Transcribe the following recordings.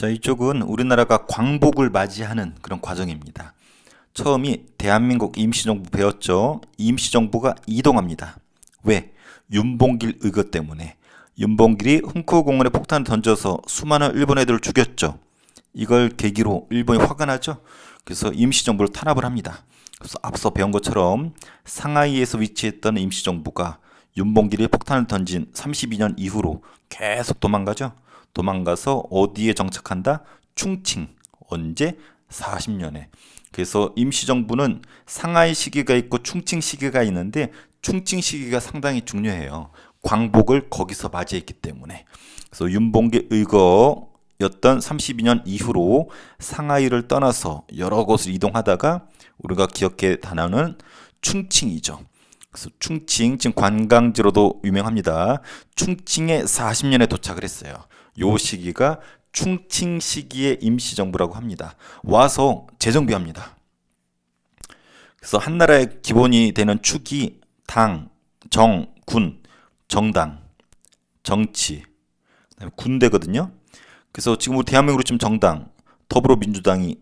자, 이쪽은 우리나라가 광복을 맞이하는 그런 과정입니다. 처음이 대한민국 임시정부 배웠죠. 임시정부가 이동합니다. 왜? 윤봉길 의거 때문에. 윤봉길이 훈크공원에 폭탄을 던져서 수많은 일본 애들을 죽였죠. 이걸 계기로 일본이 화가 나죠. 그래서 임시정부를 탄압을 합니다. 그래서 앞서 배운 것처럼 상하이에서 위치했던 임시정부가 윤봉길이 폭탄을 던진 32년 이후로 계속 도망가죠. 도망가서 어디에 정착한다? 충칭. 언제? 40년에. 그래서 임시정부는 상하이 시기가 있고 충칭 시기가 있는데 충칭 시기가 상당히 중요해요. 광복을 거기서 맞이했기 때문에. 그래서 윤봉길 의거였던 32년 이후로 상하이를 떠나서 여러 곳을 이동하다가 우리가 기억해 단어는 충칭이죠. 그래서 충칭, 지금 관광지로도 유명합니다. 충칭에 40년에 도착을 했어요. 요 시기가 충칭 시기의 임시정부라고 합니다. 와서 재정비합니다. 그래서 한 나라의 기본이 되는 축이 당, 정, 군, 정당, 정치, 그다음에 군대거든요. 그래서 지금 우리 대한민국으로 치면 정당, 더불어민주당이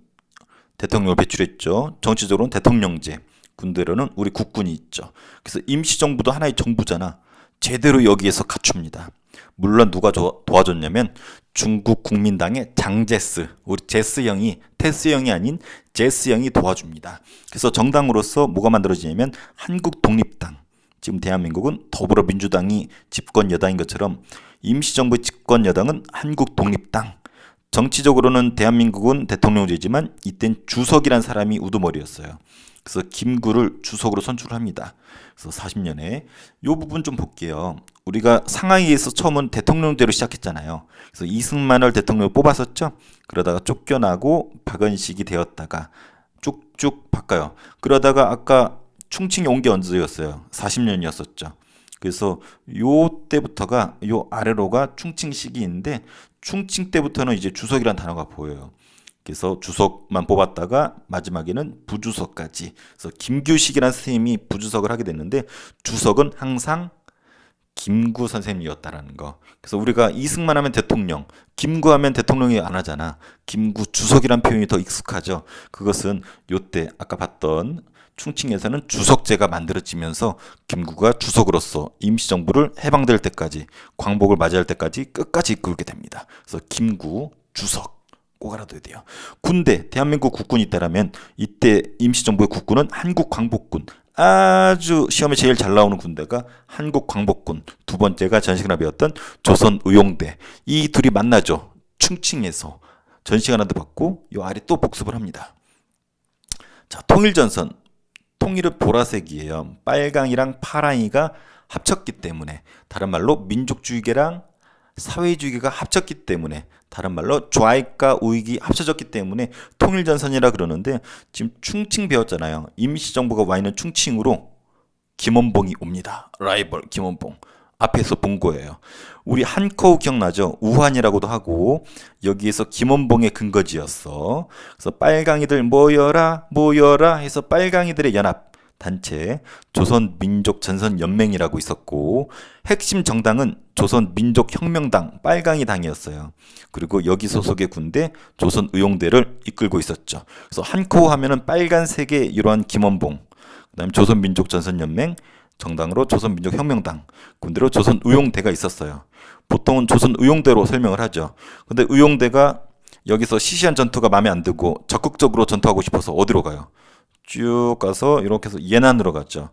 대통령을 배출했죠. 정치적으로는 대통령제, 군대로는 우리 국군이 있죠. 그래서 임시정부도 하나의 정부잖아. 제대로 여기에서 갖춥니다. 물론 누가 도와줬냐면 중국 국민당의 장제스, 우리 제스 형이, 테스 형이 아닌 제스 형이 도와줍니다. 그래서 정당으로서 뭐가 만들어지냐면 한국독립당. 지금 대한민국은 더불어민주당이 집권 여당인 것처럼 임시정부 집권 여당은 한국독립당. 정치적으로는 대한민국은 대통령제지만 이땐 주석이란 사람이 우두머리였어요. 그래서 김구를 주석으로 선출합니다. 그래서 40년에 이 부분 좀 볼게요. 우리가 상하이에서 처음은 대통령제로 시작했잖아요. 그래서 이승만을 대통령으로 뽑았었죠. 그러다가 쫓겨나고 박은식이 되었다가 쭉쭉 바꿔요. 그러다가 아까 충칭에 온 게 언제였어요? 40년이었었죠. 그래서 요 때부터가 요 아래로가 충칭 시기인데 충칭 때부터는 이제 주석이란 단어가 보여요. 그래서 주석만 뽑았다가 마지막에는 부주석까지. 그래서 김규식이라는 선생님이 부주석을 하게 됐는데 주석은 항상 김구 선생님이었다라는 거. 그래서 우리가 이승만 하면 대통령, 김구 하면 대통령이 안 하잖아. 김구 주석이란 표현이 더 익숙하죠. 그것은 요때 아까 봤던 충칭에서는 주석제가 만들어지면서 김구가 주석으로서 임시정부를 해방될 때까지, 광복을 맞이할 때까지 끝까지 이끌게 됩니다. 그래서 김구, 주석 꼭 알아둬야 돼요. 군대, 대한민국 국군이 있다라면 이때 임시정부의 국군은 한국광복군. 아주 시험에 제일 잘 나오는 군대가 한국광복군. 두 번째가 전시관에 배웠던 조선의용대. 이 둘이 만나죠. 충칭에서 전시관도 받고 요 아래 또 복습을 합니다. 자, 통일전선. 통일은 보라색이에요. 빨강이랑 파랑이가 합쳤기 때문에, 다른 말로 민족주의계랑 사회주의가 합쳤기 때문에, 다른 말로 좌익과 우익이 합쳐졌기 때문에 통일전선이라 그러는데, 지금 충칭 배웠잖아요. 임시정부가 와 있는 충칭으로 김원봉이 옵니다. 라이벌 김원봉. 앞에서 본 거예요. 우리 한커우 기억나죠? 우한이라고도 하고 여기에서 김원봉의 근거지였어. 그래서 빨강이들 모여라 모여라 해서 빨강이들의 연합 단체 조선민족전선연맹이라고 있었고, 핵심 정당은 조선민족혁명당 빨강이 당이었어요. 그리고 여기 소속의 군대 조선의용대를 이끌고 있었죠. 그래서 한커우 하면은 빨간색의 이러한 김원봉, 그다음에 조선민족전선연맹, 정당으로 조선민족혁명당, 군대로 조선의용대가 있었어요. 보통은 조선의용대로 설명을 하죠. 근데 의용대가 여기서 시시한 전투가 마음에 안 들고 적극적으로 전투하고 싶어서 어디로 가요? 쭉 가서 이렇게 해서 예난으로 갔죠.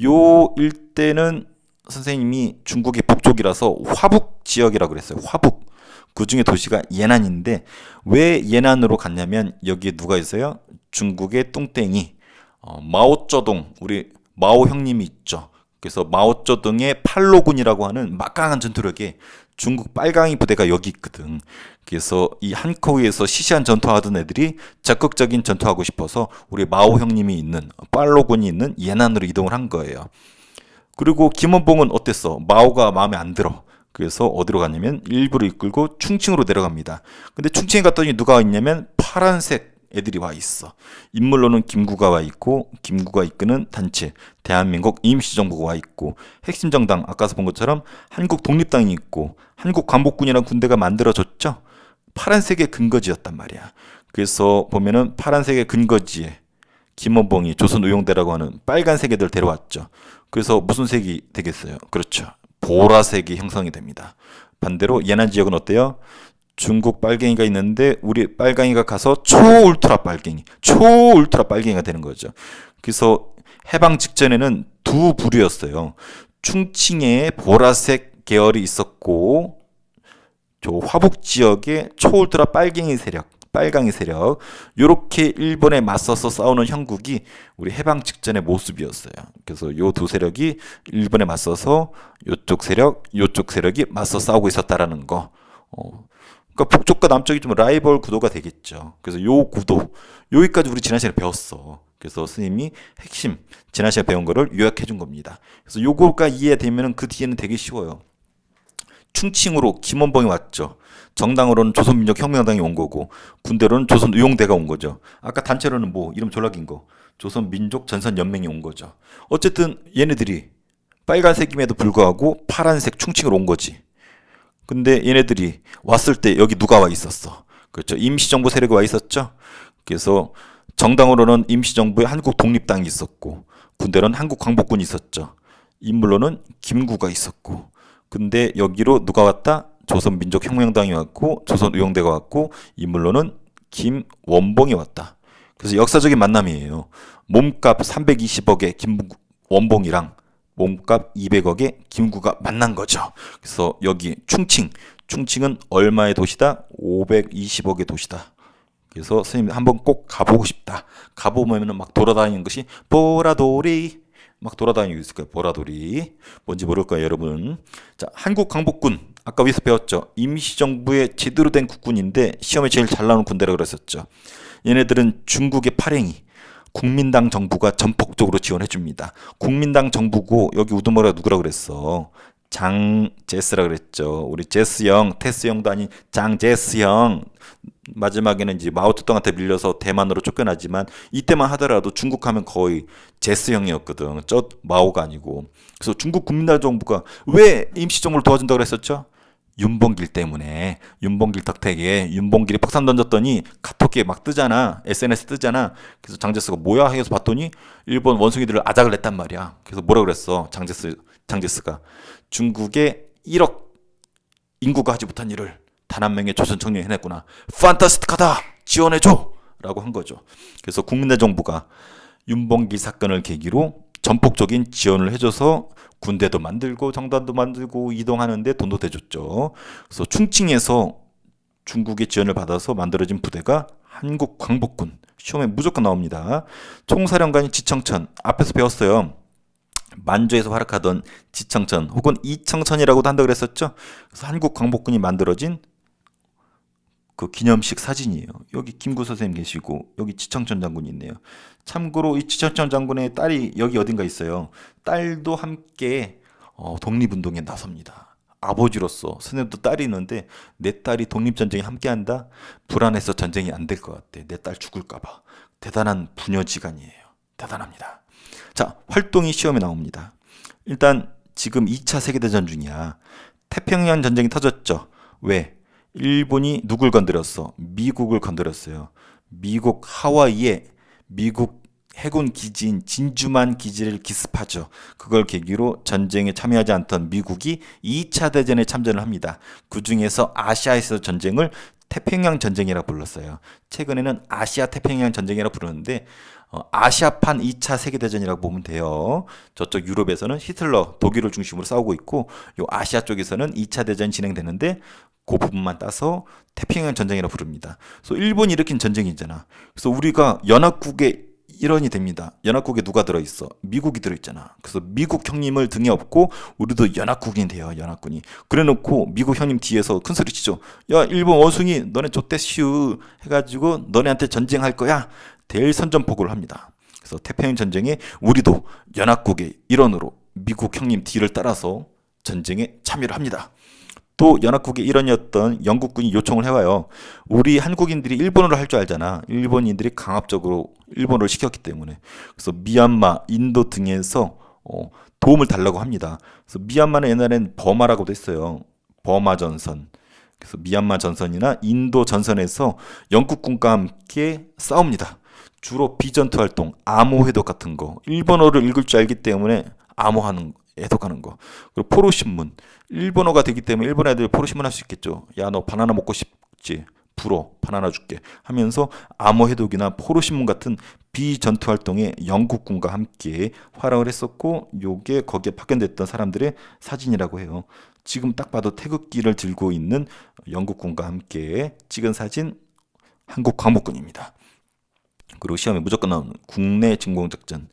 요 일대는 선생님이 중국의 북쪽이라서 화북 지역이라고 그랬어요. 화북. 그 중에 도시가 예난인데 왜 예난으로 갔냐면 여기에 누가 있어요? 중국의 뚱땡이 마오쩌둥, 우리 마오 형님이 있죠. 그래서 마오쩌둥의 팔로군이라고 하는 막강한 전투력에 중국 빨강이 부대가 여기 있거든. 그래서 이 한커우에서 시시한 전투하던 애들이 적극적인 전투하고 싶어서 우리 마오 형님이 있는 팔로군이 있는 예난으로 이동을 한 거예요. 그리고 김원봉은 어땠어? 마오가 마음에 안 들어. 그래서 어디로 갔냐면 일부를 이끌고 충칭으로 내려갑니다. 근데 충칭에 갔더니 누가 있냐면 파란색 애들이 와 있어. 인물로는 김구가 와 있고, 김구가 이끄는 단체 대한민국 임시정부가 와 있고, 핵심 정당 아까서 본 것처럼 한국독립당이 있고, 한국광복군이라는 군대가 만들어졌죠. 파란색의 근거지였단 말이야. 그래서 보면은 파란색의 근거지에 김원봉이 조선의용대라고 하는 빨간색 애들 데려왔죠. 그래서 무슨 색이 되겠어요? 그렇죠. 보라색이 형성이 됩니다. 반대로 예난 지역은 어때요? 중국 빨갱이가 있는데 우리 빨갱이가 가서 초울트라 빨갱이가 되는 거죠. 그래서 해방 직전에는 두 부류였어요. 충칭에 보라색 계열이 있었고 저 화북 지역에 초울트라 빨갱이 세력 요렇게 일본에 맞서서 싸우는 형국이 우리 해방 직전의 모습이었어요. 그래서 요 두 세력이 일본에 맞서서 요쪽 세력이 맞서 싸우고 있었다라는 거. 그러니까 북쪽과 남쪽이 좀 라이벌 구도가 되겠죠. 그래서 요 구도 여기까지 우리 지난 시간에 배웠어. 그래서 스님이 핵심 지난 시간에 배운 거를 요약해 준 겁니다. 그래서 요거가 이해되면 그 뒤에는 되게 쉬워요. 충칭으로 김원봉이 왔죠. 정당으로는 조선민족혁명당이 온 거고 군대로는 조선의용대가 온 거죠. 아까 단체로는 뭐 이름 졸라 긴 거 조선민족전선연맹이 온 거죠. 어쨌든 얘네들이 빨간색임에도 불구하고 파란색 충칭으로 온 거지. 근데 얘네들이 왔을 때 여기 누가 와 있었어? 그렇죠. 임시정부 세력이 와 있었죠. 그래서 정당으로는 임시정부의 한국독립당이 있었고 군대로는 한국광복군이 있었죠. 인물로는 김구가 있었고 근데 여기로 누가 왔다? 조선민족혁명당이 왔고 조선의용대가 왔고 인물로는 김원봉이 왔다. 그래서 역사적인 만남이에요. 몸값 320억의 김원봉이랑 몸값 200억의 김구가 만난 거죠. 그래서 여기 충칭은 얼마의 도시다? 520억의 도시다. 그래서 선생님 한번 꼭 가보고 싶다. 가보면은 막 돌아다니는 것이 보라돌이 막 돌아다니고 있을 거예요. 보라돌이 뭔지 모를 거예요, 여러분. 자, 한국광복군 아까 위에서 배웠죠. 임시정부의 제대로 된 국군인데 시험에 제일 잘 나오는 군대라고 그랬었죠. 얘네들은 중국의 팔행이 국민당 정부가 전폭적으로 지원해 줍니다. 국민당 정부고 여기 우두머리가 누구라고 그랬어? 장제스라 그랬죠. 우리 제스 형, 테스 형도 아닌 장제스 형. 마지막에는 이제 마오쩌둥한테 밀려서 대만으로 쫓겨나지만 이때만 하더라도 중국 하면 거의 제스 형이었거든. 저 마오가 아니고. 그래서 중국 국민당 정부가 왜 임시정부를 도와준다고 그랬었죠? 윤봉길 때문에. 윤봉길 덕택에 윤봉길이 폭탄 던졌더니 카톡에 막 뜨잖아. SNS 뜨잖아. 그래서 장제스가 뭐야 해서 봤더니 일본 원숭이들을 아작을 냈단 말이야. 그래서 뭐라 그랬어? 장제스가 중국의 1억 인구가 하지 못한 일을 단 한 명의 조선 청년이 해냈구나. 판타스틱하다. 지원해줘. 라고 한 거죠. 그래서 국민의 정부가 윤봉길 사건을 계기로 전폭적인 지원을 해줘서 군대도 만들고 정단도 만들고 이동하는데 돈도 대줬죠. 그래서 충칭에서 중국의 지원을 받아서 만들어진 부대가 한국광복군. 시험에 무조건 나옵니다. 총사령관이 지청천. 앞에서 배웠어요. 만주에서 활약하던 지청천 혹은 이청천이라고도 한다고 그랬었죠. 그래서 한국광복군이 만들어진 그 기념식 사진이에요. 여기 김구 선생님 계시고 여기 지청천 장군이 있네요. 참고로 이 지청천 장군의 딸이 여기 어딘가 있어요. 딸도 함께 독립운동에 나섭니다. 아버지로서 선생님도 딸이 있는데 내 딸이 독립전쟁에 함께한다? 불안해서 전쟁이 안 될 것 같아. 내 딸 죽을까 봐. 대단한 부녀지간이에요. 대단합니다. 자, 활동이 시험에 나옵니다. 일단 지금 2차 세계대전 중이야. 태평양 전쟁이 터졌죠. 왜? 일본이 누굴 건드렸어? 미국을 건드렸어요. 미국 하와이에 미국 해군 기지인 진주만 기지를 기습하죠. 그걸 계기로 전쟁에 참여하지 않던 미국이 2차 대전에 참전을 합니다. 그 중에서 아시아에서 전쟁을 태평양 전쟁이라 불렀어요. 최근에는 아시아 태평양 전쟁이라 부르는데 아시아판 2차 세계대전이라고 보면 돼요. 저쪽 유럽에서는 히틀러 독일을 중심으로 싸우고 있고 요 아시아 쪽에서는 2차 대전이 진행되는데 그 부분만 따서 태평양 전쟁이라고 부릅니다. 그래서 일본이 일으킨 전쟁이잖아. 그래서 우리가 연합국의 일원이 됩니다. 연합국에 누가 들어있어? 미국이 들어있잖아. 그래서 미국 형님을 등에 업고 우리도 연합국이 돼요. 연합군이. 그래놓고 미국 형님 뒤에서 큰 소리 치죠. 야, 일본 원숭이 너네 좆대슈 해가지고 너네한테 전쟁할 거야. 대선전포고를 합니다. 그래서 태평양 전쟁에 우리도 연합국의 일원으로 미국 형님 뒤를 따라서 전쟁에 참여를 합니다. 또 연합국의 일원이었던 영국군이 요청을 해와요. 우리 한국인들이 일본어를 할 줄 알잖아. 일본인들이 강압적으로 일본어를 시켰기 때문에. 그래서 미얀마, 인도 등에서 도움을 달라고 합니다. 그래서 미얀마는 옛날엔 버마라고도 했어요. 버마 전선. 그래서 미얀마 전선이나 인도 전선에서 영국군과 함께 싸웁니다. 주로 비전투 활동, 암호 해독 같은 거, 일본어를 읽을 줄 알기 때문에 암호하는 해독하는 거. 그리고 포로 신문, 일본어가 되기 때문에 일본 애들 포로 신문 할 수 있겠죠. 야, 너 바나나 먹고 싶지? 불어, 바나나 줄게 하면서 암호 해독이나 포로 신문 같은 비전투 활동에 영국군과 함께 활약을 했었고, 요게 거기에 파견됐던 사람들의 사진이라고 해요. 지금 딱 봐도 태극기를 들고 있는 영국군과 함께 찍은 사진, 한국 광복군입니다. 그리고 시험에 무조건 나오는 국내 진공작전.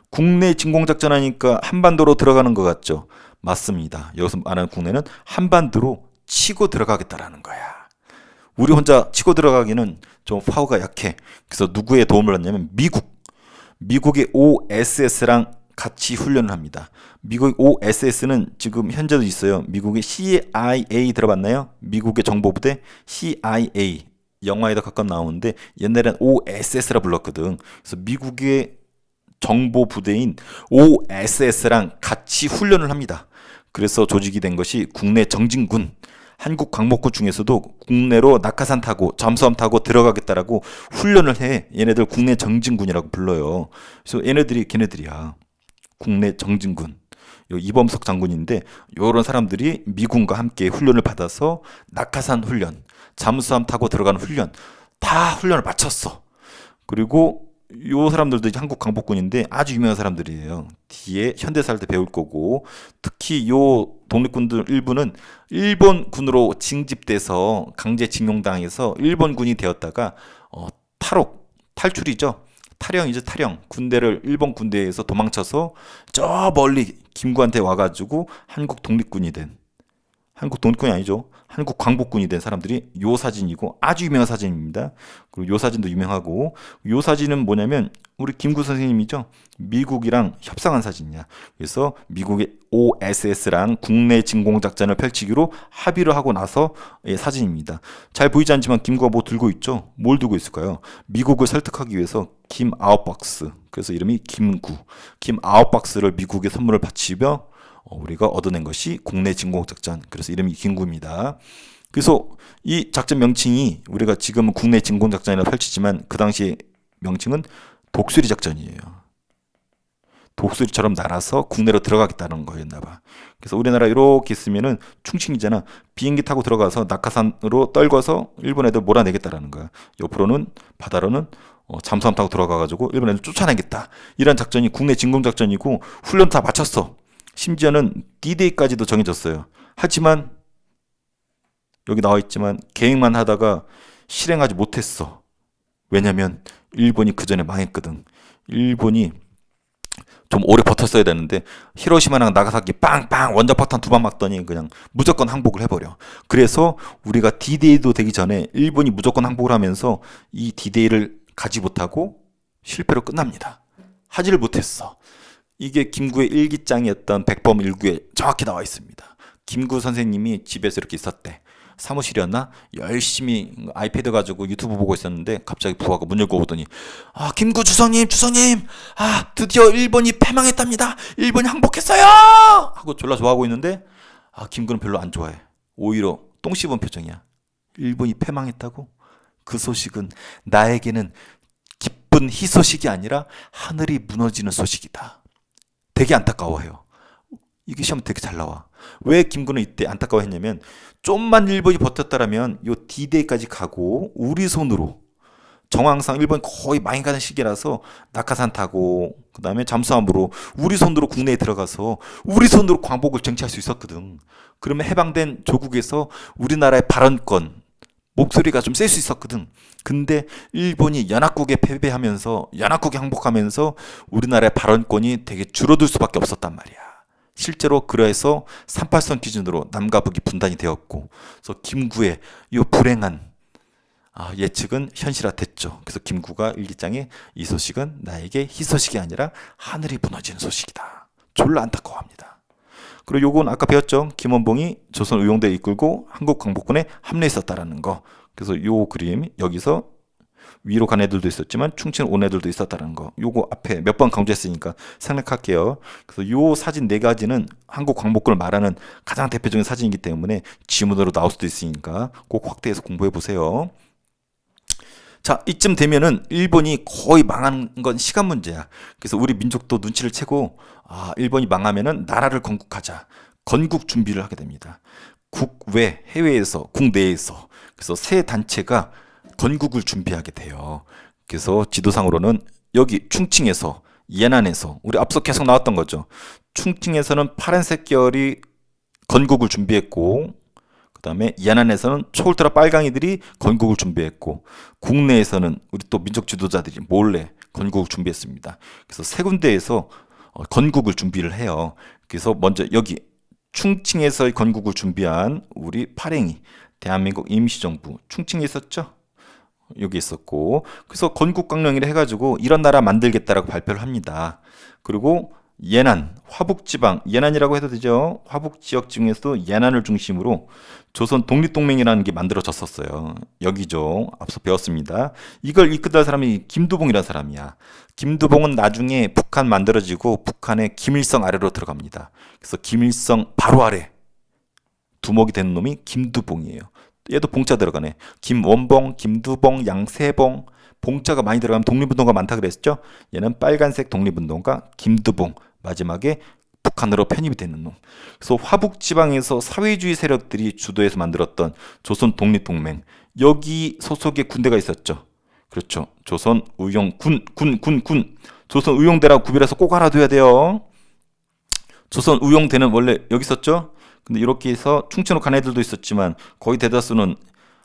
국내 진공작전 하니까 한반도로 들어가는 것 같죠? 맞습니다. 여기서 말하는 국내는 한반도로 치고 들어가겠다라는 거야. 우리 혼자 치고 들어가기는 좀 파워가 약해. 그래서 누구의 도움을 받냐면 미국의 OSS랑 같이 훈련을 합니다. 미국의 OSS는 지금 현재도 있어요. 미국의 CIA 들어봤나요? 미국의 정보부대 CIA. 영화에도 가끔 나오는데 옛날엔 OSS라 불렀거든. 그래서 미국의 정보 부대인 OSS랑 같이 훈련을 합니다. 그래서 조직이 된 것이 국내 정진군. 한국 광복군 중에서도 국내로 낙하산 타고 잠수함 타고 들어가겠다라고 훈련을 해. 얘네들 국내 정진군이라고 불러요. 그래서 걔네들이야. 국내 정진군. 이범석 장군인데 이런 사람들이 미군과 함께 훈련을 받아서 낙하산 훈련, 잠수함 타고 들어가는 훈련 다 훈련을 마쳤어. 그리고 요 사람들도 이제 한국 광복군인데 아주 유명한 사람들이에요. 뒤에 현대사를 때 배울 거고, 특히 요 독립군들 일부는 일본군으로 징집돼서 강제징용당해서 일본군이 되었다가 탈출이죠. 탈영. 군대를 일본 군대에서 도망쳐서 저 멀리 김구한테 와가지고 한국 독립군이 아니죠. 한국 광복군이 된 사람들이 요 사진이고 아주 유명한 사진입니다. 그리고 요 사진도 유명하고, 요 사진은 뭐냐면 우리 김구 선생님이죠. 미국이랑 협상한 사진이야. 그래서 미국의 OSS랑 국내 진공작전을 펼치기로 합의를 하고 나서의 사진입니다. 잘 보이지 않지만 김구가 뭐 들고 있죠? 뭘 들고 있을까요? 미국을 설득하기 위해서 김 아웃박스, 그래서 이름이 김구, 김 아웃박스를 미국에 선물을 바치며 우리가 얻어낸 것이 국내 진공작전. 그래서 이름이 김구입니다. 그래서 이 작전 명칭이 우리가 지금은 국내 진공작전이라고 펼치지만 그 당시 명칭은 독수리 작전이에요. 독수리처럼 날아서 국내로 들어가겠다는 거였나 봐. 그래서 우리나라 이렇게 있으면은 충칭이잖아. 비행기 타고 들어가서 낙하산으로 떨궈서 일본 애들 몰아내겠다라는 거야. 옆으로는 바다로는 잠수함 타고 들어가가지고 일본 애들 쫓아내겠다. 이런 작전이 국내 진공작전이고 훈련 다 마쳤어. 심지어는 D-Day까지도 정해졌어요. 하지만 여기 나와 있지만 계획만 하다가 실행하지 못했어. 왜냐면 일본이 그 전에 망했거든. 일본이 좀 오래 버텼어야 되는데 히로시마랑 나가사키 빵빵 원자폭탄 2방 맞더니 그냥 무조건 항복을 해버려. 그래서 우리가 D-Day도 되기 전에 일본이 무조건 항복을 하면서 이 D-Day를 가지 못하고 실패로 끝납니다. 하지를 못했어. 이게 김구의 일기장이었던 백범 일구에 정확히 나와 있습니다. 김구 선생님이 집에서 이렇게 있었대. 사무실이었나? 열심히 아이패드 가지고 유튜브 보고 있었는데 갑자기 부하가 문 열고 오더니 김구 주성님 드디어 일본이 패망했답니다. 일본이 항복했어요 하고 졸라 좋아하고 있는데 김구는 별로 안 좋아해. 오히려 똥 씹은 표정이야. 일본이 패망했다고? 그 소식은 나에게는 기쁜 희소식이 아니라 하늘이 무너지는 소식이다. 되게 안타까워해요. 이게 시험 되게 잘 나와. 왜 김구는 이때 안타까워했냐면 좀만 일본이 버텼다라면 요 D-Day까지 가고 우리 손으로, 정황상 일본이 거의 망해가는 시기라서 낙하산 타고 그 다음에 잠수함으로 우리 손으로 국내에 들어가서 우리 손으로 광복을 쟁취할 수 있었거든. 그러면 해방된 조국에서 우리나라의 발언권, 목소리가 좀 셀 수 있었거든. 근데 일본이 연합국에 패배하면서, 연합국에 항복하면서 우리나라의 발언권이 되게 줄어들 수밖에 없었단 말이야. 실제로 그래서 38선 기준으로 남과 북이 분단이 되었고, 그래서 김구의 이 불행한 예측은 현실화됐죠. 그래서 김구가 일기장에 이 소식은 나에게 희소식이 아니라 하늘이 무너지는 소식이다. 졸라 안타까워합니다. 그리고 요건 아까 배웠죠. 김원봉이 조선의용대 이끌고 한국 광복군에 합류했었다라는 거. 그래서 요 그림 여기서 위로 간 애들도 있었지만 충칭을 온 애들도 있었다는 거. 요거 앞에 몇 번 강조했으니까 생략할게요. 그래서 요 사진 네 가지는 한국 광복군을 말하는 가장 대표적인 사진이기 때문에 지문으로 나올 수도 있으니까 꼭 확대해서 공부해 보세요. 자, 이쯤 되면은 일본이 거의 망한 건 시간 문제야. 그래서 우리 민족도 눈치를 채고 일본이 망하면은 나라를 건국하자. 건국 준비를 하게 됩니다. 국외, 해외에서, 국내에서. 그래서 세 단체가 건국을 준비하게 돼요. 그래서 지도상으로는 여기 충칭에서, 예난에서, 우리 앞서 계속 나왔던 거죠. 충칭에서는 파란색 계열이 건국을 준비했고, 그 다음에 예난에서는 초울트라 빨강이들이 건국을 준비했고, 국내에서는 우리 또 민족 지도자들이 몰래 건국을 준비했습니다. 그래서 세 군데에서 건국을 준비를 해요. 그래서 먼저 여기 충칭에서의 건국을 준비한 우리 파랭이, 대한민국 임시정부, 충칭에 있었죠? 여기 있었고, 그래서 건국강령이라 해가지고 이런 나라 만들겠다라고 발표를 합니다. 그리고 예난, 화북지방, 예난이라고 해도 되죠. 화북지역 중에서도 예난을 중심으로 조선 독립동맹이라는 게 만들어졌었어요. 여기죠. 앞서 배웠습니다. 이걸 이끌던 사람이 김두봉이라는 사람이야. 김두봉은 나중에 북한 만들어지고 북한의 김일성 아래로 들어갑니다. 그래서 김일성 바로 아래 두목이 되는 놈이 김두봉이에요. 얘도 봉자 들어가네. 김원봉, 김두봉, 양세봉. 봉자가 많이 들어가면 독립운동가 많다 그랬죠? 얘는 빨간색 독립운동가 김두봉. 마지막에 북한으로 편입이 되는 놈. 그래서 화북지방에서 사회주의 세력들이 주도해서 만들었던 조선 독립동맹. 여기 소속의 군대가 있었죠. 그렇죠. 조선 의용군. 조선 의용대라고 구별해서 꼭 알아둬야 돼요. 조선 의용대는 원래 여기 있었죠. 근데 이렇게 해서 충청으로 간 애들도 있었지만 거의 대다수는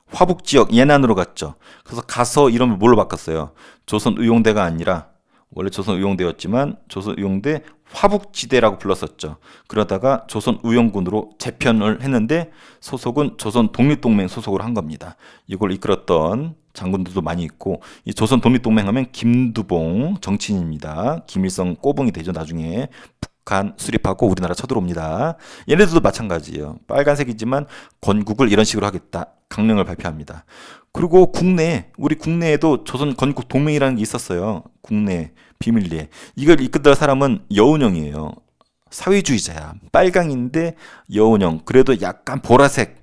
화북 지역 예난으로 갔죠. 그래서 가서 이름을 뭘로 바꿨어요? 조선 의용대가 아니라 원래 조선 의용대였지만 조선 의용대 화북지대라고 불렀었죠. 그러다가 조선 의용군으로 재편을 했는데 소속은 조선 독립동맹 소속으로 한 겁니다. 이걸 이끌었던 장군들도 많이 있고, 이 조선 독립동맹 하면 김두봉 정치인입니다. 김일성 꼬붕이 되죠. 나중에 북한 수립하고 우리나라 쳐들어옵니다. 얘네들도 마찬가지예요. 빨간색이지만 건국을 이런 식으로 하겠다. 강령을 발표합니다. 그리고 우리 국내에도 조선 건국 동맹이라는 게 있었어요. 국내 비밀리에. 이걸 이끌던 사람은 여운형이에요. 사회주의자야. 빨강인데 여운형. 그래도 약간 보라색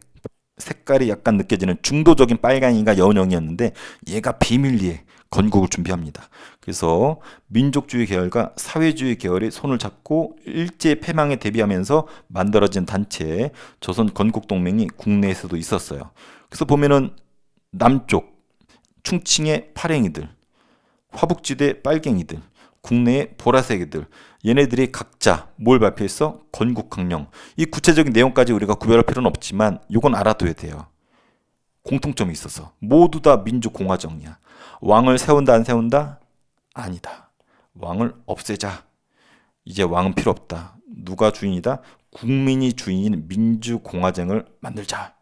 색깔이 약간 느껴지는 중도적인 빨강이가 여운형이었는데 얘가 비밀리에 건국을 준비합니다. 그래서 민족주의 계열과 사회주의 계열이 손을 잡고 일제 패망에 대비하면서 만들어진 단체 조선 건국동맹이 국내에서도 있었어요. 그래서 보면은 남쪽 충칭의 파랭이들, 화북지대 빨갱이들, 국내의 보라색이들, 얘네들이 각자 뭘 발표했어? 건국강령. 이 구체적인 내용까지 우리가 구별할 필요는 없지만 이건 알아둬야 돼요. 공통점이 있어서 모두 다 민주공화정이야. 왕을 세운다 안 세운다? 아니다. 왕을 없애자. 이제 왕은 필요 없다. 누가 주인이다? 국민이 주인인 민주공화정을 만들자.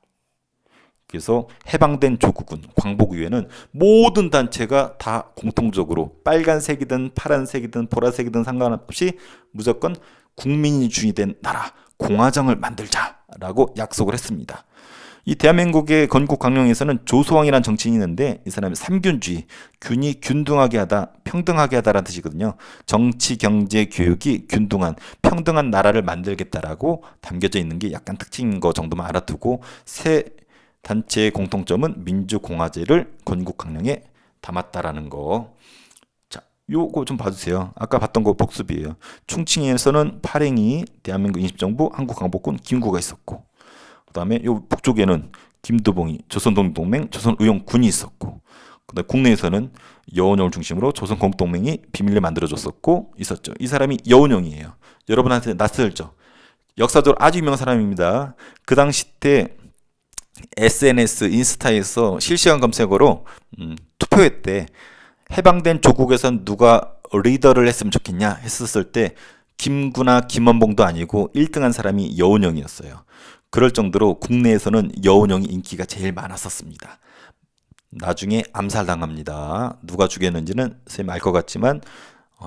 그래서 해방된 조국은 광복 이후에는 모든 단체가 다 공통적으로 빨간색이든 파란색이든 보라색이든 상관없이 무조건 국민이 주인이 된 나라 공화정을 만들자라고 약속을 했습니다. 이 대한민국의 건국강령에서는 조소왕이라는 정치인이 있는데 이 사람이 삼균주의, 균이 균등하게 하다, 평등하게 하다라는 뜻이거든요. 정치, 경제, 교육이 균등한, 평등한 나라를 만들겠다라고 담겨져 있는 게 약간 특징인 거 정도만 알아두고 세 단체의 공통점은 민주공화제를 건국강령에 담았다라는 거. 자, 요거 좀 봐주세요. 아까 봤던 거 복습이에요. 충칭에서는 파랭이, 대한민국 임시정부, 한국광복군, 김구가 있었고, 그 다음에 요 북쪽에는 김두봉이, 조선독립동맹, 조선의용군이 있었고, 그다음에 국내에서는 여운형을 중심으로 조선공동맹이 비밀리에 만들어졌었고 있었죠. 이 사람이 여운형이에요. 여러분한테 낯설죠. 역사적으로 아주 유명한 사람입니다. 그 당시 때 SNS, 인스타에서 실시간 검색어로 투표회 때 해방된 조국에선 누가 리더를 했으면 좋겠냐 했었을 때 김구나 김원봉도 아니고 1등한 사람이 여운형이었어요. 그럴 정도로 국내에서는 여운형이 인기가 제일 많았었습니다. 나중에 암살당합니다. 누가 죽였는지는 선생님 알 것 같지만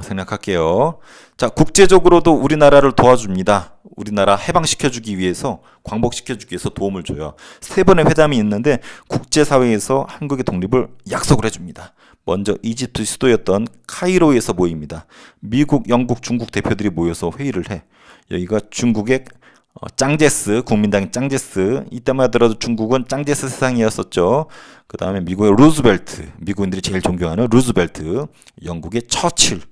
생략할게요. 자, 국제적으로도 우리나라를 도와줍니다. 우리나라 해방시켜주기 위해서, 광복시켜주기 위해서 도움을 줘요. 3번의 회담이 있는데 국제사회에서 한국의 독립을 약속을 해줍니다. 먼저 이집트 수도였던 카이로에서 모입니다. 미국, 영국, 중국 대표들이 모여서 회의를 해. 여기가 중국의 짱제스, 국민당의 짱제스, 이때만 하더라도 중국은 짱제스 세상이었었죠. 그 다음에 미국의 루즈벨트, 미국인들이 제일 존경하는 루즈벨트, 영국의 처칠,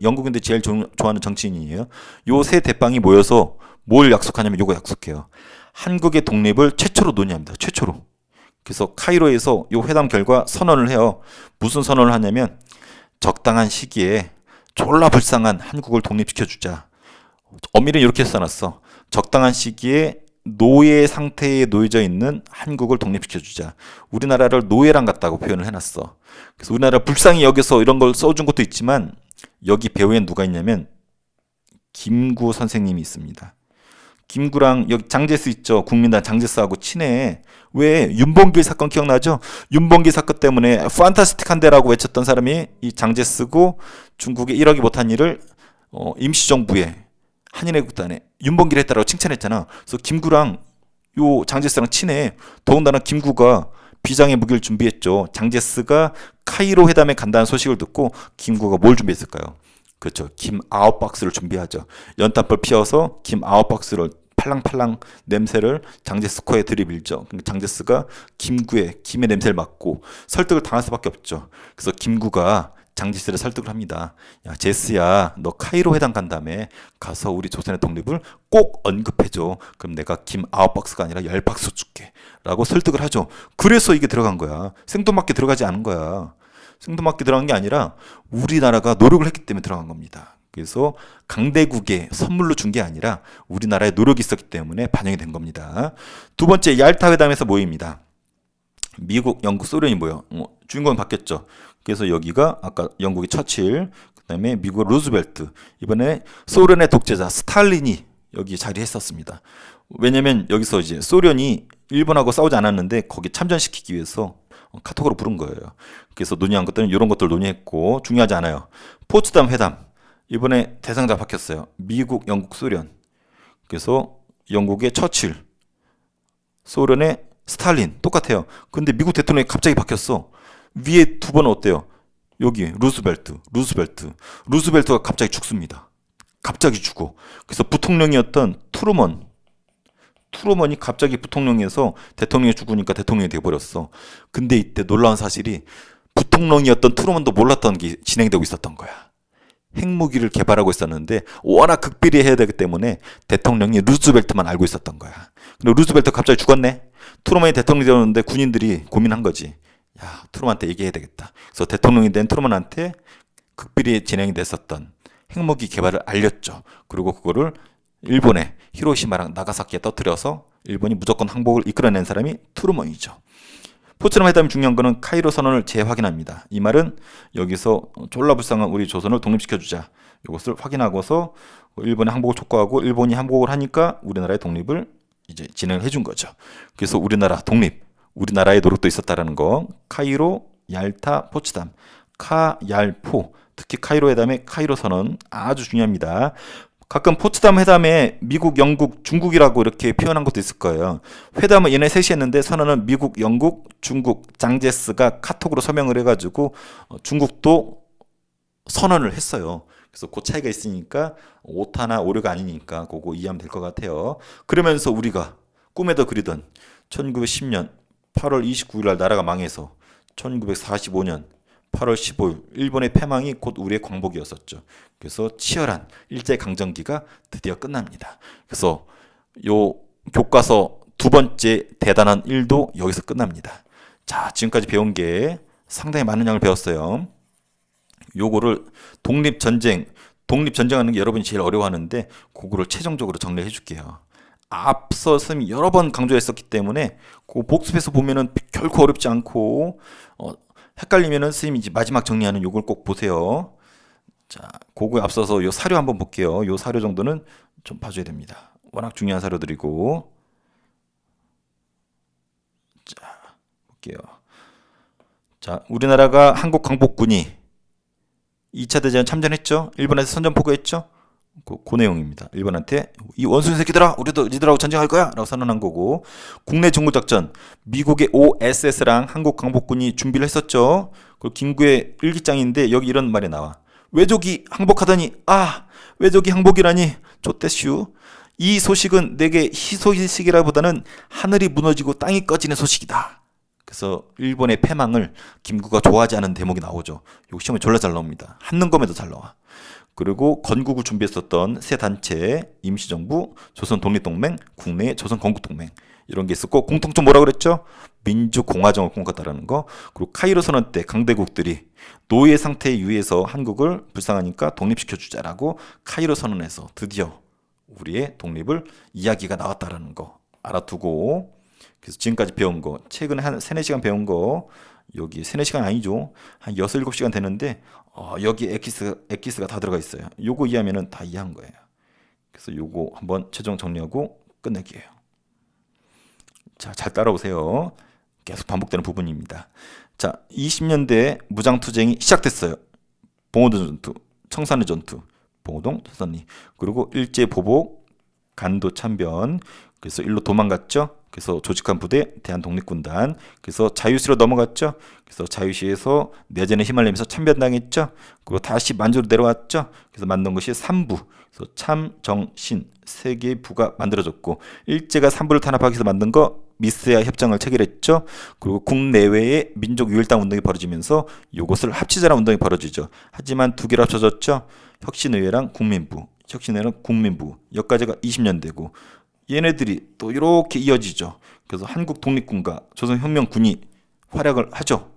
영국인들이 제일 좋아하는 정치인이에요. 요 세 대빵이 모여서 뭘 약속하냐면 요거 약속해요. 한국의 독립을 최초로 논의합니다. 최초로. 그래서 카이로에서 요 회담 결과 선언을 해요. 무슨 선언을 하냐면 적당한 시기에 졸라 불쌍한 한국을 독립시켜주자. 엄밀히 이렇게 써놨어. 적당한 시기에 노예 상태에 놓여져 있는 한국을 독립시켜주자. 우리나라를 노예랑 같다고 표현을 해놨어. 그래서 우리나라 불쌍히 여기서 이런 걸 써준 것도 있지만 여기 배우엔 누가 있냐면 김구 선생님이 있습니다. 김구랑 여기 장제스 있죠. 국민당 장제스하고 친해. 왜? 윤봉길 사건 기억나죠? 윤봉길 사건 때문에 판타스틱한데라고 외쳤던 사람이 이 장제스고 중국에 1억이 못한 일을 임시정부에 한인애국단에 윤봉길 했다라고 칭찬했잖아. 그래서 김구랑 요 장제스랑 친해. 더군다나 김구가 비장의 무기를 준비했죠. 장제스가 카이로 회담에 간다는 소식을 듣고 김구가 뭘 준비했을까요? 그렇죠. 김 9박스를 준비하죠. 연탄불 피워서 김 9박스를 팔랑팔랑 냄새를 장제스 코에 들이밀죠. 장제스가 김의 냄새를 맡고 설득을 당할 수밖에 없죠. 그래서 김구가 장제스를 설득을 합니다. 야, 제스야, 너 카이로 회담 간다며 가서 우리 조선의 독립을 꼭 언급해줘. 그럼 내가 김 9박스가 아니라 10박스 줄게. 라고 설득을 하죠. 그래서 이게 들어간 거야. 생뚱맞게 들어가지 않은 거야. 생뚱맞게 들어간 게 아니라 우리나라가 노력을 했기 때문에 들어간 겁니다. 그래서 강대국에 선물로 준 게 아니라 우리나라의 노력이 있었기 때문에 반영이 된 겁니다. 두 번째, 얄타 회담에서 모입니다. 미국, 영국, 소련이 모여. 주인공이 바뀌었죠. 그래서 여기가 아까 영국의 처칠, 그 다음에 미국의 루즈벨트, 이번에 소련의 독재자 스탈린이 여기 자리했었습니다. 왜냐면 여기서 이제 소련이 일본하고 싸우지 않았는데 거기 참전시키기 위해서 카톡으로 부른 거예요. 그래서 논의한 것들은 이런 것들 논의했고 중요하지 않아요. 포츠담 회담, 이번에 대상자 바뀌었어요. 미국, 영국, 소련. 그래서 영국의 처칠, 소련의 스탈린 똑같아요. 근데 미국 대통령이 갑자기 바뀌었어. 위에 두 번은 어때요? 여기 루즈벨트가 갑자기 죽습니다. 갑자기 죽어. 그래서 부통령이었던 트루먼이 갑자기 부통령에서 대통령이 죽으니까 대통령이 돼버렸어. 근데 이때 놀라운 사실이 부통령이었던 트루먼도 몰랐던 게 진행되고 있었던 거야. 핵무기를 개발하고 있었는데 워낙 극비리해야 되기 때문에 대통령이 루즈벨트만 알고 있었던 거야. 근데 루즈벨트 갑자기 죽었네. 트루먼이 대통령이 되었는데 군인들이 고민한 거지. 야, 트루먼한테 얘기해야 되겠다. 그래서 대통령이 된 트루먼한테 극비리 진행이 됐었던 핵무기 개발을 알렸죠. 그리고 그거를 일본의 히로시마랑 나가사키에 터뜨려서 일본이 무조건 항복을 이끌어낸 사람이 트루먼이죠. 포츠담 회담이 중요한 거는 카이로 선언을 재확인합니다. 이 말은 여기서 졸라 불쌍한 우리 조선을 독립시켜주자. 이것을 확인하고서 일본의 항복을 촉구하고 일본이 항복을 하니까 우리나라의 독립을 이제 진행을 해준 거죠. 그래서 우리나라 독립, 우리나라의 노력도 있었다라는 거. 카이로, 얄타, 포츠담, 카얄포, 특히 카이로 회담의 카이로 선언 아주 중요합니다. 가끔 포츠담 회담에 미국, 영국, 중국이라고 이렇게 표현한 것도 있을 거예요. 회담은 얘네 셋이 했는데 선언은 미국, 영국, 중국, 장제스가 카톡으로 서명을 해가지고 중국도 선언을 했어요. 그래서 그 차이가 있으니까 오타나 오류가 아니니까 그거 이해하면 될 것 같아요. 그러면서 우리가 꿈에도 그리던 1910년 8월 29일 날 나라가 망해서 1945년 8월 15일 일본의 패망이 곧 우리의 광복이었었죠. 그래서 치열한 일제강점기가 드디어 끝납니다. 그래서 요 교과서 두 번째 대단한 일도 여기서 끝납니다. 자, 지금까지 배운 게 상당히 많은 양을 배웠어요. 요거를 독립전쟁하는 게 여러분이 제일 어려워하는데 그거를 최종적으로 정리해 줄게요. 앞서 선생님이 여러 번 강조했었기 때문에 그 복습해서 보면은 결코 어렵지 않고 헷갈리면은 선생님이 이제 마지막 정리하는 요걸 꼭 보세요. 자, 그거에 앞서서 요 사료 한번 볼게요. 요 사료 정도는 좀 봐줘야 됩니다. 워낙 중요한 사료들이고. 자, 볼게요. 자, 우리나라가 한국 광복군이 2차 대전 참전했죠. 일본에서 선전포고했죠. 그 내용입니다. 일본한테 이 원숭이 새끼들아, 우리도 니들하고 전쟁할 거야 라고 선언한 거고, 국내 정글작전 미국의 OSS랑 한국 광복군이 준비를 했었죠. 그리고 김구의 일기장인데 여기 이런 말이 나와. 외족이 항복하더니 외족이 항복이라니 좆대슈. 이 소식은 내게 희소식이라보다는 하늘이 무너지고 땅이 꺼지는 소식이다. 그래서 일본의 패망을 김구가 좋아하지 않은 대목이 나오죠. 이거 시험에 졸라 잘 나옵니다. 한능검에도 잘 나와. 그리고 건국을 준비했었던 세 단체, 임시정부, 조선독립동맹, 국내 조선건국동맹 이런 게 있었고, 공통점 뭐라 그랬죠? 민주공화정을 꿈꿨다라는 거. 그리고 카이로 선언 때 강대국들이 노예 상태에 유의해서 한국을 불쌍하니까 독립시켜주자라고 카이로 선언에서 드디어 우리의 독립을 이야기가 나왔다라는 거 알아두고, 그래서 지금까지 배운 거, 최근에 한 3, 4시간 배운 거, 여기 3, 4시간 아니죠. 한 6, 7시간 됐는데 여기 엑기스가 다 들어가 있어요. 요거 이해하면은 다 이해한 거예요. 그래서 요거 한번 최종 정리하고 끝낼게요. 자, 잘 따라오세요. 계속 반복되는 부분입니다. 자, 20년대 무장투쟁이 시작됐어요. 봉오동 전투, 청산리 전투, 봉오동, 청산리. 그리고 일제보복, 간도 참변. 그래서 일로 도망갔죠. 그래서 조직한 부대 대한독립군단. 그래서 자유시로 넘어갔죠. 그래서 자유시에서 내전에 힘을 내면서 참변당했죠. 그리고 다시 만주로 내려왔죠. 그래서 만든 것이 삼부. 그래서 참, 정, 신 세 개의 부가 만들어졌고, 일제가 삼부를 탄압하기 위해서 만든 거 미스야 협정을 체결했죠. 그리고 국내외에 민족유일당 운동이 벌어지면서 이것을 합치자라는 운동이 벌어지죠. 하지만 두 개로 합쳐졌죠. 혁신의회랑 국민부, 혁신의회랑 국민부. 여기까지가 20년대고, 얘네들이 또 이렇게 이어지죠. 그래서 한국 독립군과 조선혁명군이 활약을 하죠.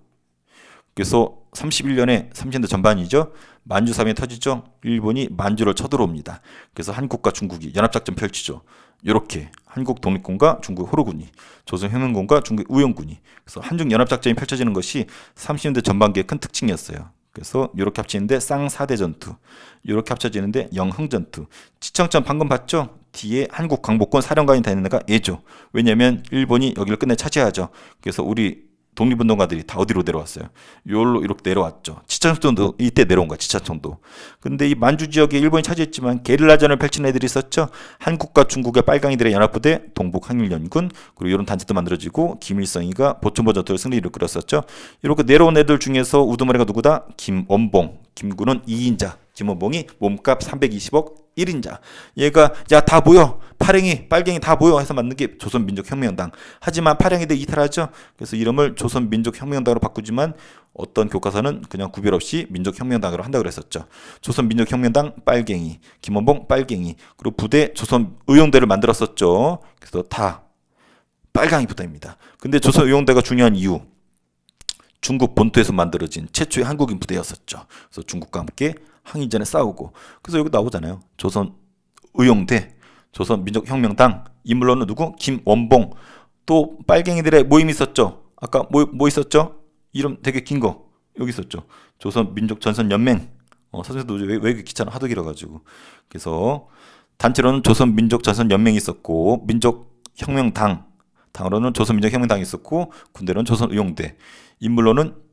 그래서 31년에 30년대 전반이죠. 만주 사변이 터지죠. 일본이 만주를 쳐들어옵니다. 그래서 한국과 중국이 연합작전 펼치죠. 이렇게 한국 독립군과 중국 호로군이, 조선혁명군과 중국 우영군이, 그래서 한중 연합작전이 펼쳐지는 것이 30년대 전반기의 큰 특징이었어요. 그래서 이렇게 합치는데 쌍사대 전투, 이렇게 합쳐지는데 영흥전투. 지청전 방금 봤죠? 뒤에 한국 광복군 사령관이 되는 애가 얘죠. 왜냐면 일본이 여기를 끝내 차지하죠. 그래서 우리 독립운동가들이 다 어디로 내려왔어요? 요로 이렇게 내려왔죠. 지차청도 이때 내려온 거야. 지차청도. 근데 이 만주 지역에 일본이 차지했지만 게릴라전을 펼친 애들이 있었죠. 한국과 중국의 빨강이들의 연합부대, 동북항일연군, 그리고 이런 단체도 만들어지고, 김일성이가 보천보 전투를 승리를 이끌었었죠. 이렇게 내려온 애들 중에서 우두머리가 누구다? 김원봉. 김구는 2인자. 김원봉이 몸값 320억 1인자. 얘가 야 다 모여, 파랭이 빨갱이 다 모여 해서 만든 게 조선민족혁명당. 하지만 파랭이들 이탈하죠. 그래서 이름을 조선민족혁명당으로 바꾸지만 어떤 교과서는 그냥 구별 없이 민족혁명당으로 한다고 그랬었죠. 조선민족혁명당 빨갱이, 김원봉 빨갱이, 그리고 부대 조선의용대를 만들었었죠. 그래서 다 빨강이 부대입니다. 근데 조선의용대가 중요한 이유, 중국 본토에서 만들어진 최초의 한국인 부대였었죠. 그래서 중국과 함께 항일전에 싸우고, 그래서 여기 나오잖아요. 조선 의용대, 조선 민족혁명당, 인물로는 누구? 김원봉. 또 빨갱이들의 모임이 있었죠. 아까 뭐 있었죠? 이름 되게 긴 거 여기 있었죠. 조선 민족 전선 연맹. 선생님도 왜 이렇게 귀찮아 하도 길어가지고. 그래서 단체로는 조선 민족 전선 연맹이 있었고, 민족혁명당, 당으로는 조선 민족혁명당이 있었고, 군대로는 조선 의용대, 인물로는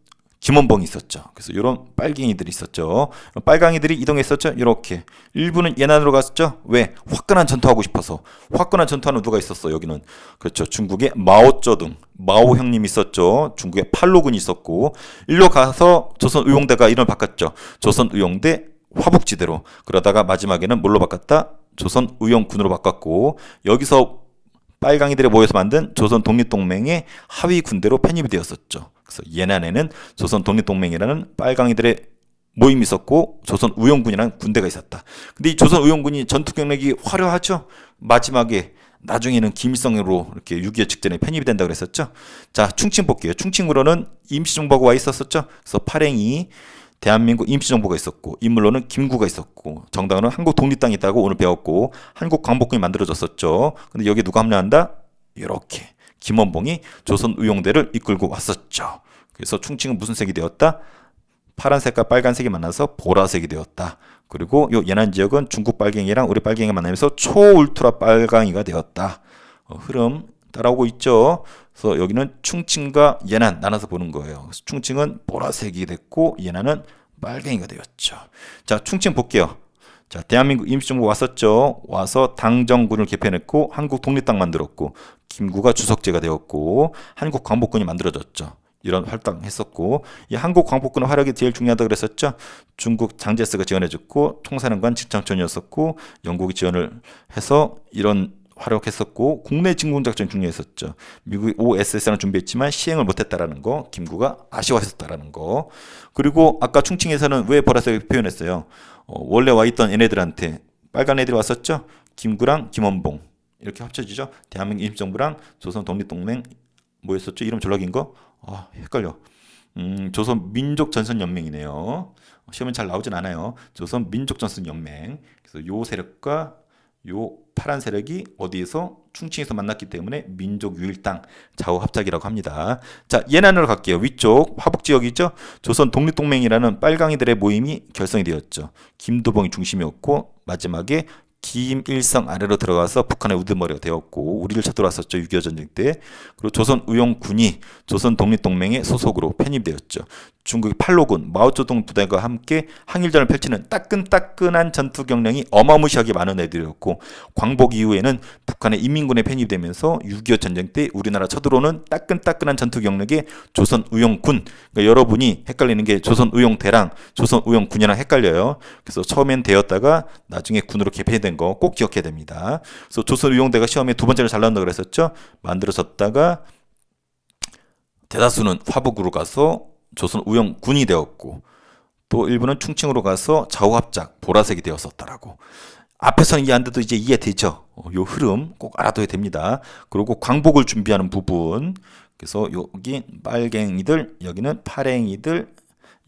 김원봉이 있었죠. 그래서 이런 빨갱이들이 있었죠. 빨강이들이 이동했었죠. 이렇게 일부는 예난으로 갔었죠. 왜? 화끈한 전투하고 싶어서. 화끈한 전투하는 누가 있었어? 여기는 그렇죠. 중국의 마오쩌둥, 마오 형님 있었죠. 중국의 팔로군이 있었고, 일로 가서 조선 의용대가 이름을 바꿨죠. 조선 의용대 화북지대로. 그러다가 마지막에는 뭘로 바꿨다? 조선 의용군으로 바꿨고, 여기서 빨강이들이 모여서 만든 조선 독립동맹의 하위 군대로 편입이 되었었죠. 그래서 예난에는 조선 독립동맹이라는 빨강이들의 모임이 있었고, 조선 의용군이라는 군대가 있었다. 근데 이 조선 의용군이 전투 경력이 화려하죠. 마지막에 나중에는 김일성으로 이렇게 6.25 직전에 편입이 된다고 그랬었죠. 자, 충칭 볼게요. 충칭으로는 임시정부가 와 있었었죠. 그래서 파랭이 대한민국 임시정부가 있었고, 인물로는 김구가 있었고, 정당으로는 한국 독립당이 있다고 오늘 배웠고, 한국 광복군이 만들어졌었죠. 근데 여기 누가 합류한다? 이렇게 김원봉이 조선 의용대를 이끌고 왔었죠. 그래서 충칭은 무슨 색이 되었다? 파란색과 빨간색이 만나서 보라색이 되었다. 그리고 요 예난 지역은 중국 빨갱이랑 우리 빨갱이가 만나면서 초울트라 빨강이가 되었다. 흐름 따라오고 있죠. 그래서 여기는 충칭과 예난 나눠서 보는 거예요. 그래서 충칭은 보라색이 됐고, 예난은 빨갱이가 되었죠. 자, 충칭 볼게요. 자, 대한민국 임시정부 왔었죠. 와서 당정군을 개편했고 한국 독립당 만들었고 김구가 주석제가 되었고 한국 광복군이 만들어졌죠. 이런 활동했었고 이 한국 광복군의 활약이 제일 중요하다고 그랬었죠. 중국 장제스가 지원해줬고 총사령관 직장촌이었었고 영국이 지원을 해서 이런 활약했었고 국내 진군작전이 중요했었죠. 미국이 OSS를 준비했지만 시행을 못했다라는 거, 김구가 아쉬워했었다라는 거. 그리고 아까 충칭에서는 왜 보라색을 표현했어요? 원래 와 있던 얘네들한테 빨간 애들이 왔었죠. 김구랑 김원봉 이렇게 합쳐지죠. 대한민국 임시정부랑 조선 독립동맹 뭐였었죠? 이름 졸라 긴 거? 헷갈려. 조선 민족전선연맹이네요. 시험은 잘 나오진 않아요. 조선 민족전선연맹. 그래서 요 세력과 요 파란 세력이 어디에서 충칭에서 만났기 때문에 민족유일당 좌우합작이라고 합니다. 자, 예난으로 갈게요. 위쪽 화북지역이죠. 조선 독립동맹이라는 빨강이들의 모임이 결성이 되었죠. 김도봉이 중심이었고 마지막에 김일성 아래로 들어가서 북한의 우두머리가 되었고 우리를 쳐들어왔었죠. 6.25 전쟁 때. 그리고 조선의용군이 조선 독립동맹의 소속으로 편입되었죠. 중국의 팔로군 마오쩌둥 부대가 함께 항일전을 펼치는 따끈따끈한 전투 경량이 어마무시하게 많은 애들이었고 광복 이후에는 북한의 인민군에 편입되면서 6.25 전쟁 때 우리나라 쳐들어오는 따끈따끈한 전투 경력에 조선의용군, 그러니까 여러분이 헷갈리는 게 조선의용대랑 조선의용군이랑 헷갈려요. 그래서 처음엔 대였다가 나중에 군으로 개편된 거 꼭 기억해야 됩니다. 그래서 조선의용대가 시험에 두 번째로 잘 나온다고 그랬었죠. 만들어졌다가 대다수는 화북으로 가서 조선의용군이 되었고 또 일부는 충칭으로 가서 좌우합작 보라색이 되었었다라고. 앞에서는 이해 안 돼도 이제 이해되죠. 요 흐름 꼭 알아둬야 됩니다. 그리고 광복을 준비하는 부분. 그래서 여기 빨갱이들, 여기는 파랭이들,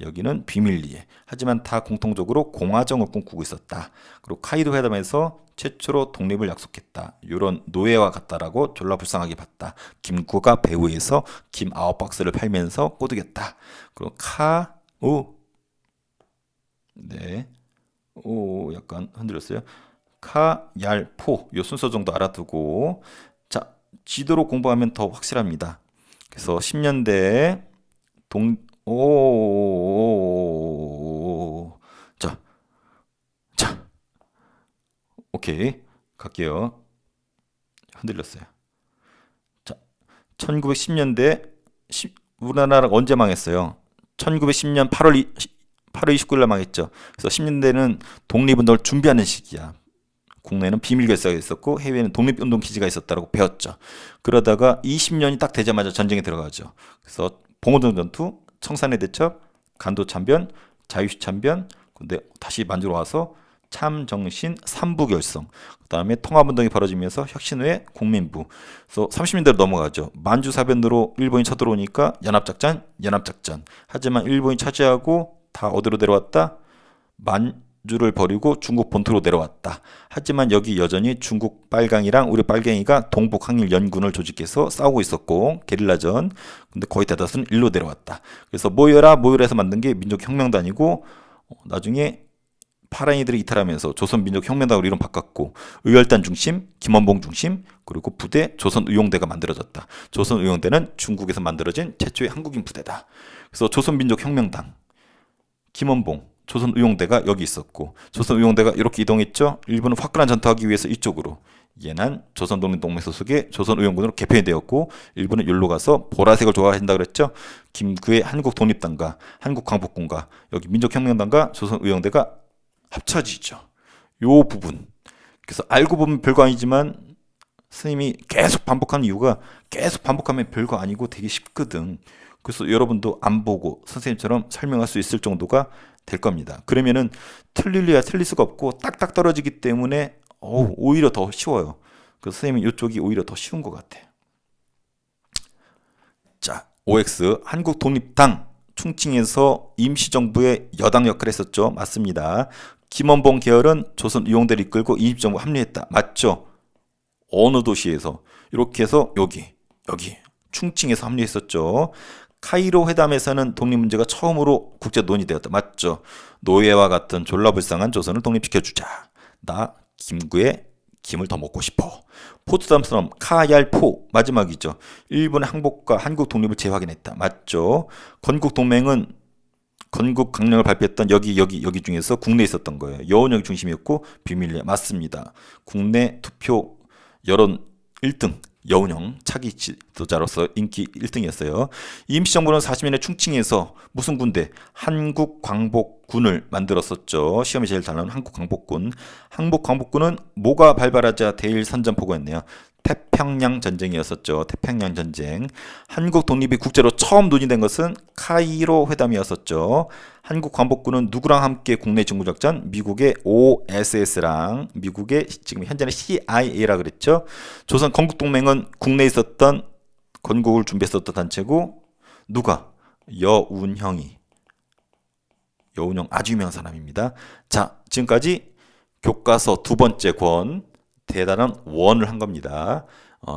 여기는 비밀리에. 하지만 다 공통적으로 공화정을 꿈꾸고 있었다. 그리고 카이도 회담에서 최초로 독립을 약속했다. 이런 노예와 같다라고 졸라 불쌍하게 봤다. 김구가 배후에서 김 9박스를 팔면서 꼬드겼다. 그리고 네. 약간 흔들렸어요. 카얄포 요 순서 정도 알아두고 자, 지도로 공부하면 더 확실합니다. 그래서 10년대 자, 오케이. 갈게요. 흔들렸어요. 자, 1910년대 우리나라가 언제 망했어요? 1910년 8월 29일 날 망했죠. 그래서 10년대는 독립운동을 준비하는 시기야. 국내는 비밀결사가 있었고 해외에는 독립운동 기지가 있었다고 배웠죠. 그러다가 20년이 딱 되자마자 전쟁에 들어가죠. 그래서 봉오동 전투, 청산의 대첩, 간도 참변, 자유시 참변, 근데 다시 만주로 와서 참정신 삼부 결성, 그 다음에 통합운동이 벌어지면서 혁신 후에 국민부. 그래서 30년대로 넘어가죠. 만주 사변으로 일본이 쳐들어오니까 연합작전. 하지만 일본이 차지하고 다 어디로 내려왔다? 만주를 버리고 중국 본토로 내려왔다. 하지만 여기 여전히 중국 빨강이랑 우리 빨갱이가 동북항일 연군을 조직해서 싸우고 있었고 게릴라전. 근데 거의 대다수는 일로 내려왔다. 그래서 모여라 해서 만든 게 민족혁명단이고 나중에 파랑이들이 이탈하면서 조선민족혁명당으로 이름 바꿨고 의열단 중심, 김원봉 중심, 그리고 부대 조선의용대가 만들어졌다. 조선의용대는 중국에서 만들어진 최초의 한국인 부대다. 그래서 조선민족혁명당, 김원봉, 조선의용대가 여기 있었고 조선의용대가 이렇게 이동했죠. 일본은 화끈한 전투하기 위해서 이쪽으로 얘는 조선독립동맹 소속의 조선의용군으로 개편이 되었고 일본은 여기로 가서 보라색을 좋아한다 그랬죠. 김구의 한국독립당과 한국광복군과 여기 민족혁명당과 조선의용대가 합쳐지죠. 요 부분. 그래서 알고 보면 별거 아니지만 스님이 계속 반복하는 이유가 계속 반복하면 별거 아니고 되게 쉽거든. 그래서 여러분도 안 보고 선생님처럼 설명할 수 있을 정도가 될 겁니다. 그러면은 틀릴래야 틀릴 수가 없고 딱딱 떨어지기 때문에 오히려 더 쉬워요. 그래서 선생님은 이쪽이 오히려 더 쉬운 것 같아. 자, OX 한국독립당 충칭에서 임시정부의 여당 역할을 했었죠. 맞습니다. 김원봉 계열은 조선의용대를 이끌고 임시정부 합류했다. 맞죠? 어느 도시에서? 이렇게 해서 여기 충칭에서 합류했었죠. 카이로 회담에서는 독립 문제가 처음으로 국제 논의되었다. 맞죠? 노예와 같은 졸라불쌍한 조선을 독립시켜주자. 나 김구의 김을 더 먹고 싶어. 포츠담스럼 카얄포 마지막이죠. 일본의 항복과 한국 독립을 재확인했다. 맞죠? 건국동맹은 건국 강령을 발표했던 여기 중에서 국내에 있었던 거예요. 여운형이 중심이었고 비밀리에 맞습니다. 국내 투표 여론 1등 여운형 차기 지도자로서 인기 1등이었어요. 임시정부는 40년에 충칭에서 무슨 군대? 한국광복군을 만들었었죠. 시험에 제일 잘 나오는 한국광복군. 한국광복군은 뭐가 발발하자 대일 선전포고였네요. 태평양 전쟁이었었죠. 태평양 전쟁. 한국 독립이 국제로 처음 논의된 것은 카이로 회담이었었죠. 한국 광복군은 누구랑 함께 국내 정부작전? 미국의 OSS랑 미국의 지금 현재는 CIA라 그랬죠. 조선 건국동맹은 국내에 있었던 건국을 준비했었던 단체고 누가? 여운형 아주 유명한 사람입니다. 자, 지금까지 교과서 두 번째 권 대단한 원을 한 겁니다.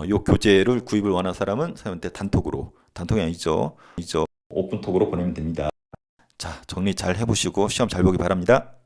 요 교재를 구입을 원하는 사람은 선생님한테 단톡이 아니죠. 오픈톡으로 보내면 됩니다. 자, 정리 잘 해보시고 시험 잘 보기 바랍니다.